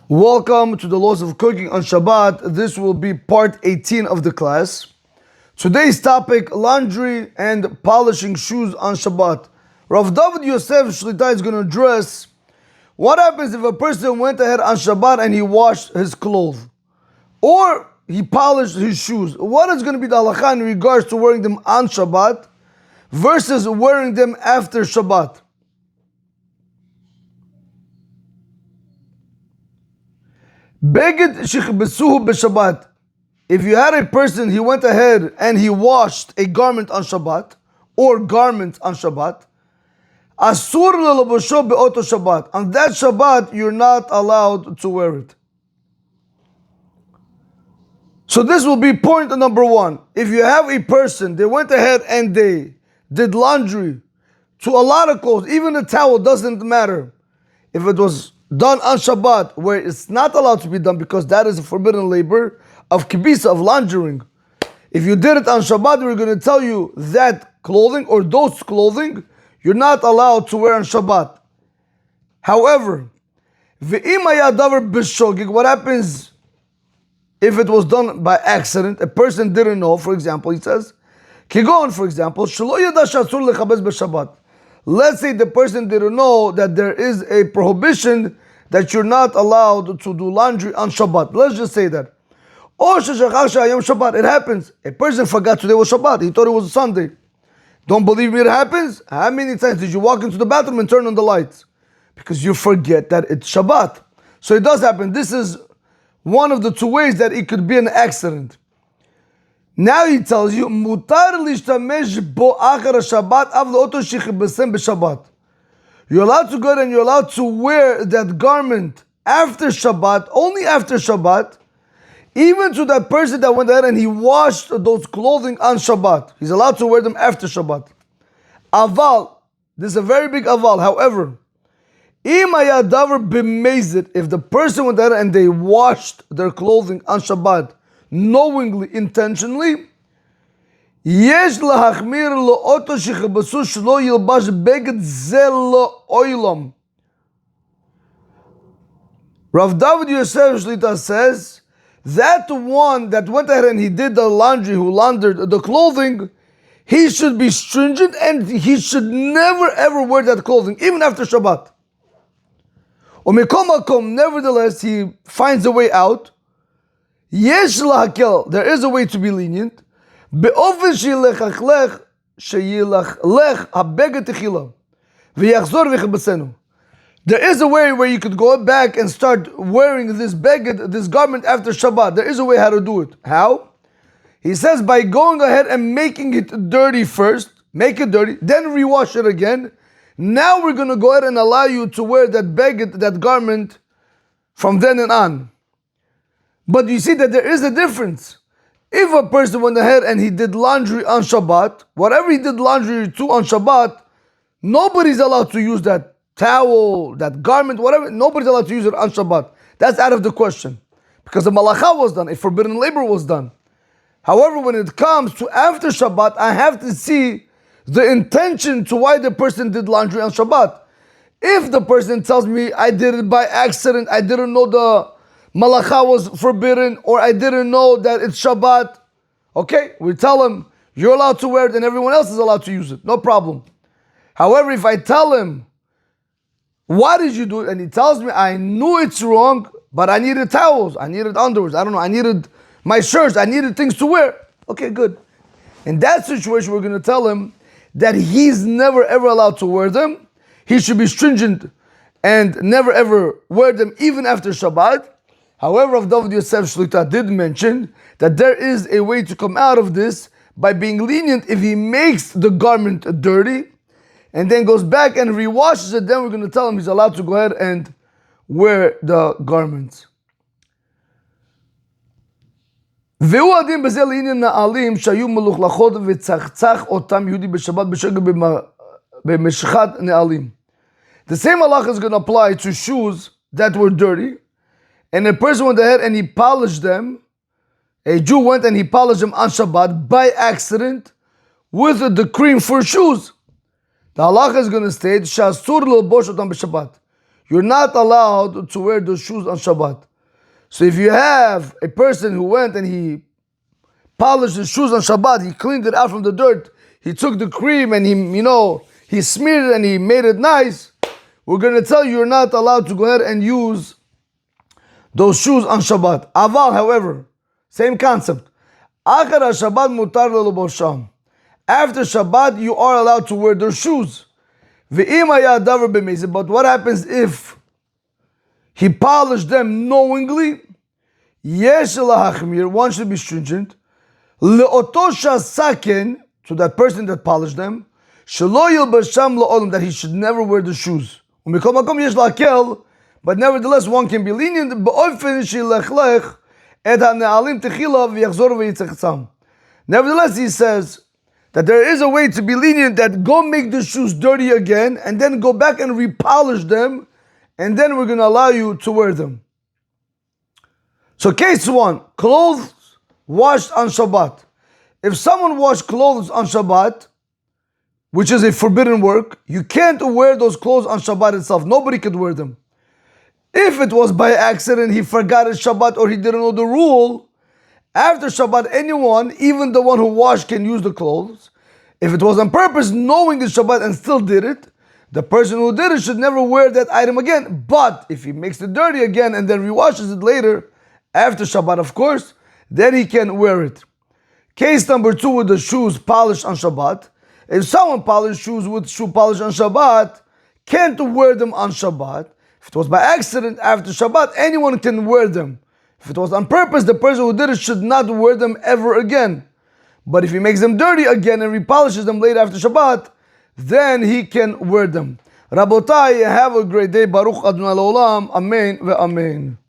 Welcome to the laws of cooking on Shabbat. This will be part 18 of the class. Today's topic, laundry and polishing shoes on Shabbat. Rav David Yosef Shlita is going to address what happens if a person went ahead on Shabbat and he washed his clothes or he polished his shoes. What is going to be the halakha in regards to wearing them on Shabbat versus wearing them after Shabbat? Beged shichbesuhu b'Shabbat. If you had a person, he went ahead and he washed a garment on Shabbat or garments on Shabbat, asur lelabosho be'oto Shabbat. On that Shabbat, you're not allowed to wear it. So this will be point number one. If you have a person, they went ahead and they did laundry to a lot of clothes, even a towel doesn't matter. If it was done on Shabbat, where it's not allowed to be done because that is a forbidden labor of kibisa, of laundering. If you did it on Shabbat, we're going to tell you that clothing or those clothing, you're not allowed to wear on Shabbat. However, what happens if it was done by accident? A person didn't know, for example, he says, Kigon, for example, let's say the person didn't know that there is a prohibition that you're not allowed to do laundry on Shabbat. Let's just say that. It happens. A person forgot today was Shabbat. He thought it was Sunday. Don't believe me, it happens? How many times did you walk into the bathroom and turn on the lights? Because you forget that it's Shabbat. So it does happen. This is one of the two ways that it could be an accident. Now he tells you, Mutar lishtamesh bo achar Shabbat av le'oto shichbesem b'Shabbat. You're allowed to go ahead and you're allowed to wear that garment after Shabbat, only after Shabbat, even to that person that went ahead and he washed those clothing on Shabbat. He's allowed to wear them after Shabbat. Aval, this is a very big aval. However, im hayadavar b'mezid, if the person went ahead and they washed their clothing on Shabbat, knowingly, intentionally, yesh lahachmir lo'oto shichbesu shlo yilbash beged ze lo'olam. Rav David Yosef Shlita says that one that went ahead and he did the laundry, who laundered the clothing, he should be stringent and he should never ever wear that clothing, even after Shabbat. Nevertheless, he finds a way out. Yesh lahakel, there is a way to be lenient. Be'ofen sheyilachlech sheyilachlech habeged techila v'yachzor v'chebesenu. There is a way where you could go back and start wearing this beged, this garment after Shabbat. There is a way how to do it. How? He says by going ahead and making it dirty first, make it dirty, then rewash it again. Now we're going to go ahead and allow you to wear that beged, that garment, from then and on. But you see that there is a difference. If a person went ahead and he did laundry on Shabbat, whatever he did laundry to on Shabbat, nobody's allowed to use that towel, that garment, whatever. Nobody's allowed to use it on Shabbat. That's out of the question. Because the malacha was done, a forbidden labor was done. However, when it comes to after Shabbat, I have to see the intention to why the person did laundry on Shabbat. If the person tells me I did it by accident, I didn't know the malacha was forbidden, or I didn't know that it's Shabbat, okay, we tell him, you're allowed to wear it and everyone else is allowed to use it, no problem. However, if I tell him, why did you do it? And he tells me, I knew it's wrong, but I needed towels, I needed underwear, I don't know, I needed my shirts, I needed things to wear. Okay, good. In that situation, we're going to tell him that he's never ever allowed to wear them. He should be stringent and never ever wear them even after Shabbat. However, Rav David Yosef Shlita did mention that there is a way to come out of this by being lenient if he makes the garment dirty and then goes back and rewashes it. Then we're going to tell him he's allowed to go ahead and wear the garments. והוא הדין בזה לעניין נעלים שהיו מלוכלכות וצחצח אותם יהודי בשבת בשגר במשחת נעלים. The same halacha is going to apply to shoes that were dirty, and a person went ahead and he polished them. A Jew went and he polished them on Shabbat by accident with the cream for shoes. The halacha is going to state, Shasur l'bosh otam b'Shabbat. you're not allowed to wear those shoes on Shabbat. So if you have a person who went and he polished his shoes on Shabbat, he cleaned it out from the dirt, he took the cream and he smeared it and he made it nice, we're going to tell you you're not allowed to go ahead and use those shoes on Shabbat. Aval, however, same concept. Achar Shabbat mutar lelobosham. After Shabbat, you are allowed to wear their shoes. Ve'im haya davar b'mezid. But what happens if he polished them knowingly? Yesh lahachmir. One should be stringent. Le'oto shasaken, to that person that polished them. Shelo yilbasham la'olam, that he should never wear the shoes. Umikol makom yesh lakel. But nevertheless, one can be lenient. Nevertheless, he says that there is a way to be lenient, that go make the shoes dirty again and then go back and repolish them, and then we're going to allow you to wear them. So case one, clothes washed on Shabbat. If someone washed clothes on Shabbat, which is a forbidden work, you can't wear those clothes on Shabbat itself. Nobody could wear them. If it was by accident, he forgot his Shabbat or he didn't know the rule, after Shabbat, anyone, even the one who washed, can use the clothes. If it was on purpose, knowing the Shabbat and still did it, the person who did it should never wear that item again. But if he makes it dirty again and then rewashes it later, after Shabbat of course, then he can wear it. Case number two with the shoes polished on Shabbat. If someone polished shoes with shoe polish on Shabbat, can't wear them on Shabbat. If it was by accident after Shabbat, anyone can wear them. If it was on purpose, the person who did it should not wear them ever again. But if he makes them dirty again and repolishes them later after Shabbat, then he can wear them. Rabotai, have a great day. Baruch Adonai L'Olam. Amen ve'amen.